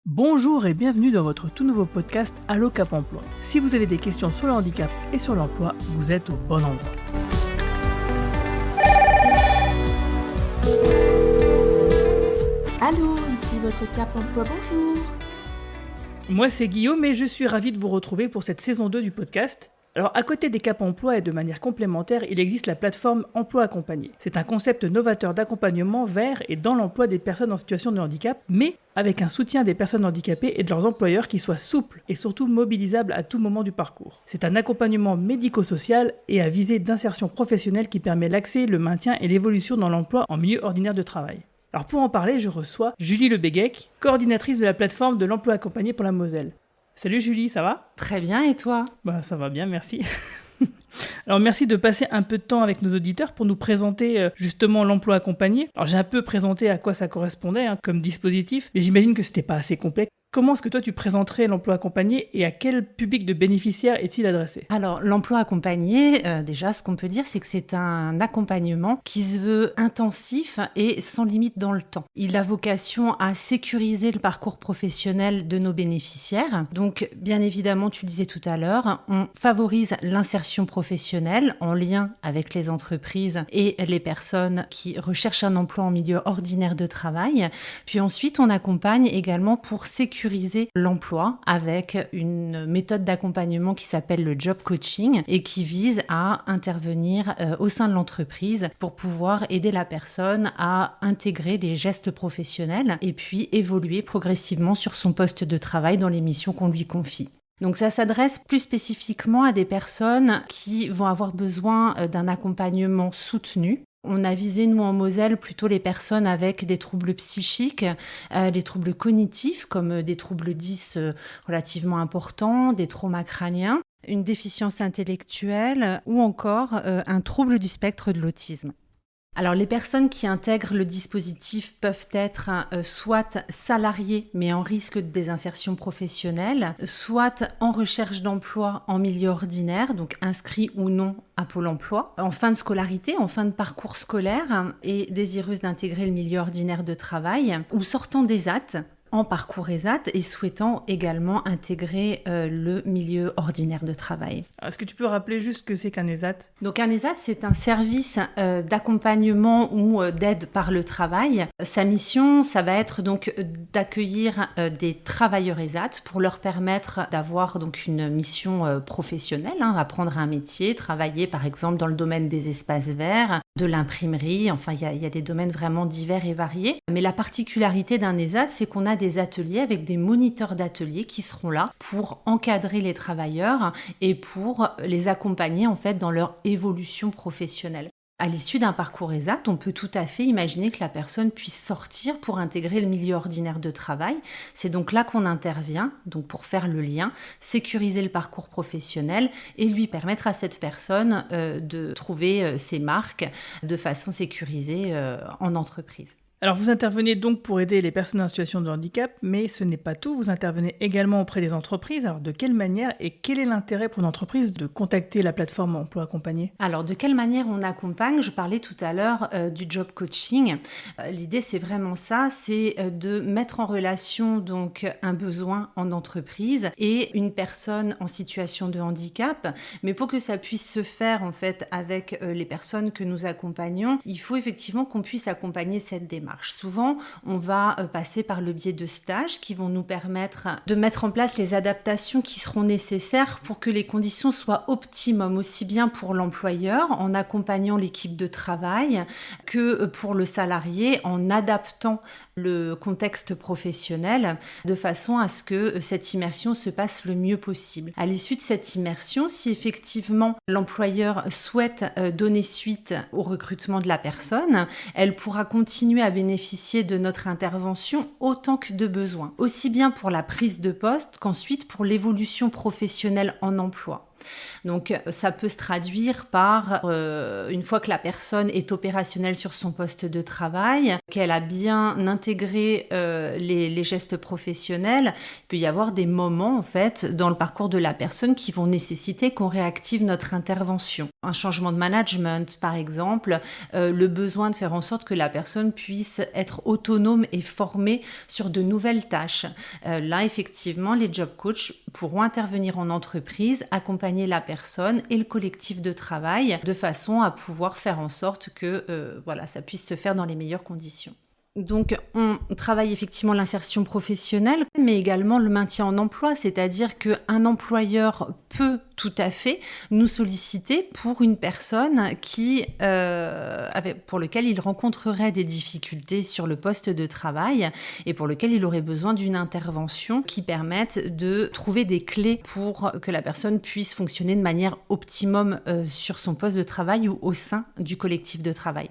Bonjour et bienvenue dans votre tout nouveau podcast Allo Cap Emploi. Si vous avez des questions sur le handicap et sur l'emploi, vous êtes au bon endroit. Allô, ici votre Cap Emploi, bonjour. Moi c'est Guillaume et je suis ravi de vous retrouver pour cette saison 2 du podcast. Alors à côté des Cap Emploi et de manière complémentaire, il existe la plateforme Emploi Accompagné. C'est un concept novateur d'accompagnement vers et dans l'emploi des personnes en situation de handicap, mais avec un soutien des personnes handicapées et de leurs employeurs qui soit souple et surtout mobilisable à tout moment du parcours. C'est un accompagnement médico-social et à visée d'insertion professionnelle qui permet l'accès, le maintien et l'évolution dans l'emploi en milieu ordinaire de travail. Alors pour en parler, je reçois Julie Lebéguec, coordinatrice de la plateforme de l'emploi accompagné pour la Moselle. Salut Julie, ça va ? Très bien, et toi ? Ça va bien, merci. Alors merci de passer un peu de temps avec nos auditeurs pour nous présenter justement l'emploi accompagné. Alors j'ai un peu présenté à quoi ça correspondait comme dispositif, mais j'imagine que c'était pas assez complet. Comment est-ce que toi tu présenterais l'emploi accompagné et à quel public de bénéficiaires est-il adressé ? Alors l'emploi accompagné, déjà ce qu'on peut dire c'est que c'est un accompagnement qui se veut intensif et sans limite dans le temps. Il a vocation à sécuriser le parcours professionnel de nos bénéficiaires. Donc bien évidemment, tu le disais tout à l'heure, on favorise l'insertion professionnelle en lien avec les entreprises et les personnes qui recherchent un emploi en milieu ordinaire de travail. Puis ensuite, on accompagne également pour sécuriser l'emploi avec une méthode d'accompagnement qui s'appelle le job coaching et qui vise à intervenir au sein de l'entreprise pour pouvoir aider la personne à intégrer les gestes professionnels et puis évoluer progressivement sur son poste de travail dans les missions qu'on lui confie. Donc ça s'adresse plus spécifiquement à des personnes qui vont avoir besoin d'un accompagnement soutenu. On a visé, nous, en Moselle, plutôt les personnes avec des troubles psychiques, les troubles cognitifs, comme des troubles 10 relativement importants, des traumas crâniens, une déficience intellectuelle ou encore un trouble du spectre de l'autisme. Alors, les personnes qui intègrent le dispositif peuvent être soit salariées, mais en risque de désinsertion professionnelle, soit en recherche d'emploi en milieu ordinaire, donc inscrits ou non à Pôle emploi, en fin de scolarité, en fin de parcours scolaire et désireuses d'intégrer le milieu ordinaire de travail, ou sortant d'ESAT, en parcours ESAT et souhaitant également intégrer le milieu ordinaire de travail. Est-ce que tu peux rappeler juste ce que c'est qu'un ESAT ? Donc un ESAT, c'est un service d'accompagnement ou d'aide par le travail. Sa mission, ça va être donc d'accueillir des travailleurs ESAT pour leur permettre d'avoir donc une mission professionnelle, apprendre un métier, travailler par exemple dans le domaine des espaces verts, de l'imprimerie, enfin il y a des domaines vraiment divers et variés. Mais la particularité d'un ESAT, c'est qu'on a des ateliers avec des moniteurs d'ateliers qui seront là pour encadrer les travailleurs et pour les accompagner en fait dans leur évolution professionnelle. À l'issue d'un parcours ESAT, on peut tout à fait imaginer que la personne puisse sortir pour intégrer le milieu ordinaire de travail. C'est donc là qu'on intervient, donc pour faire le lien, sécuriser le parcours professionnel et lui permettre à cette personne de trouver ses marques de façon sécurisée en entreprise. Alors vous intervenez donc pour aider les personnes en situation de handicap, mais ce n'est pas tout, vous intervenez également auprès des entreprises. Alors de quelle manière et quel est l'intérêt pour une entreprise de contacter la plateforme Emploi Accompagné ? Alors de quelle manière on accompagne ? Je parlais tout à l'heure du job coaching. L'idée c'est vraiment ça, c'est de mettre en relation donc un besoin en entreprise et une personne en situation de handicap. Mais pour que ça puisse se faire en fait avec les personnes que nous accompagnons, il faut effectivement qu'on puisse accompagner cette démarche. Souvent, on va passer par le biais de stages qui vont nous permettre de mettre en place les adaptations qui seront nécessaires pour que les conditions soient optimum, aussi bien pour l'employeur en accompagnant l'équipe de travail que pour le salarié en adaptant le contexte professionnel de façon à ce que cette immersion se passe le mieux possible. À l'issue de cette immersion, si effectivement l'employeur souhaite donner suite au recrutement de la personne, elle pourra continuer à bénéficier de notre intervention autant que de besoin, aussi bien pour la prise de poste qu'ensuite pour l'évolution professionnelle en emploi. Donc ça peut se traduire par, une fois que la personne est opérationnelle sur son poste de travail, qu'elle a bien intégré les gestes professionnels, il peut y avoir des moments en fait dans le parcours de la personne qui vont nécessiter qu'on réactive notre intervention. Un changement de management par exemple, le besoin de faire en sorte que la personne puisse être autonome et formée sur de nouvelles tâches. Là effectivement les job coachs pourront intervenir en entreprise, accompagner la personne et le collectif de travail de façon à pouvoir faire en sorte que ça puisse se faire dans les meilleures conditions. Donc, on travaille effectivement l'insertion professionnelle, mais également le maintien en emploi, c'est-à-dire qu'un employeur peut tout à fait nous solliciter pour une personne pour lequel il rencontrerait des difficultés sur le poste de travail et pour lequel il aurait besoin d'une intervention qui permette de trouver des clés pour que la personne puisse fonctionner de manière optimum sur son poste de travail ou au sein du collectif de travail.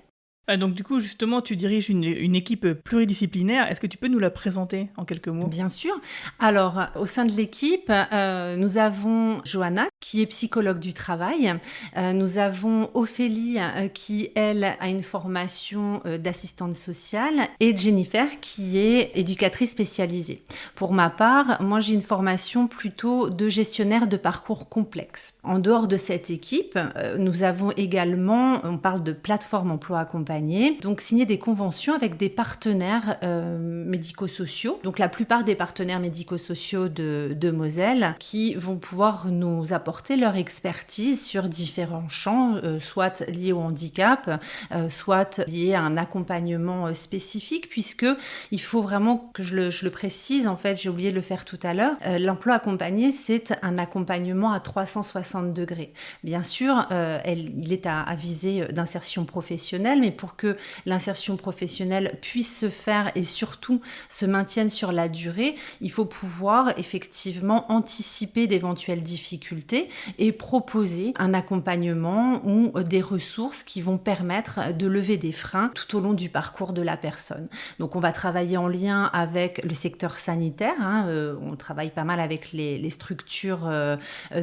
Donc du coup, justement, tu diriges une équipe pluridisciplinaire. Est-ce que tu peux nous la présenter en quelques mots ? Bien sûr. Alors, au sein de l'équipe, nous avons Johanna, qui est psychologue du travail. Nous avons Ophélie, qui, elle, a une formation d'assistante sociale. Et Jennifer, qui est éducatrice spécialisée. Pour ma part, moi, j'ai une formation plutôt de gestionnaire de parcours complexe. En dehors de cette équipe, nous avons également, on parle de plateforme emploi accompagné, donc signer des conventions avec des partenaires médico-sociaux. Donc la plupart des partenaires médico-sociaux de Moselle qui vont pouvoir nous apporter leur expertise sur différents champs, soit liés au handicap, soit liés à un accompagnement spécifique, puisque il faut vraiment que je le précise, en fait, j'ai oublié de le faire tout à l'heure, l'emploi accompagné, c'est un accompagnement à 360 degrés. Bien sûr, il est à viser d'insertion professionnelle, mais pour que l'insertion professionnelle puisse se faire et surtout se maintienne sur la durée, il faut pouvoir effectivement anticiper d'éventuelles difficultés et proposer un accompagnement ou des ressources qui vont permettre de lever des freins tout au long du parcours de la personne. Donc on va travailler en lien avec le secteur sanitaire, on travaille pas mal avec les structures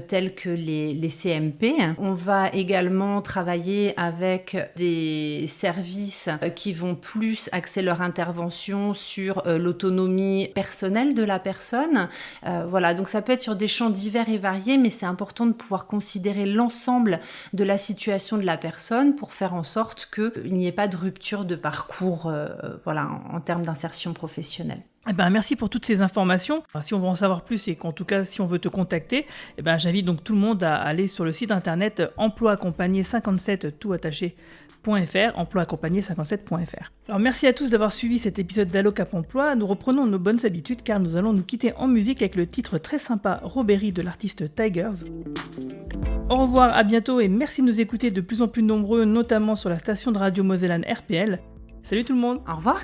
telles que les CMP. On va également travailler avec des services qui vont plus axer leur intervention sur l'autonomie personnelle de la personne. Donc ça peut être sur des champs divers et variés, mais c'est important de pouvoir considérer l'ensemble de la situation de la personne pour faire en sorte qu'il n'y ait pas de rupture de parcours en termes d'insertion professionnelle. Merci pour toutes ces informations. Si on veut en savoir plus et qu'en tout cas, si on veut te contacter, j'invite donc tout le monde à aller sur le site internet emploiaccompagné57 toutattaché.fr, emploiaccompagné57.fr. Alors merci à tous d'avoir suivi cet épisode d'Allo Cap Emploi. Nous reprenons nos bonnes habitudes car nous allons nous quitter en musique avec le titre très sympa Robbery de l'artiste Tigers. Au revoir, à bientôt et merci de nous écouter de plus en plus nombreux, notamment sur la station de radio mosellane RPL. Salut tout le monde. Au revoir.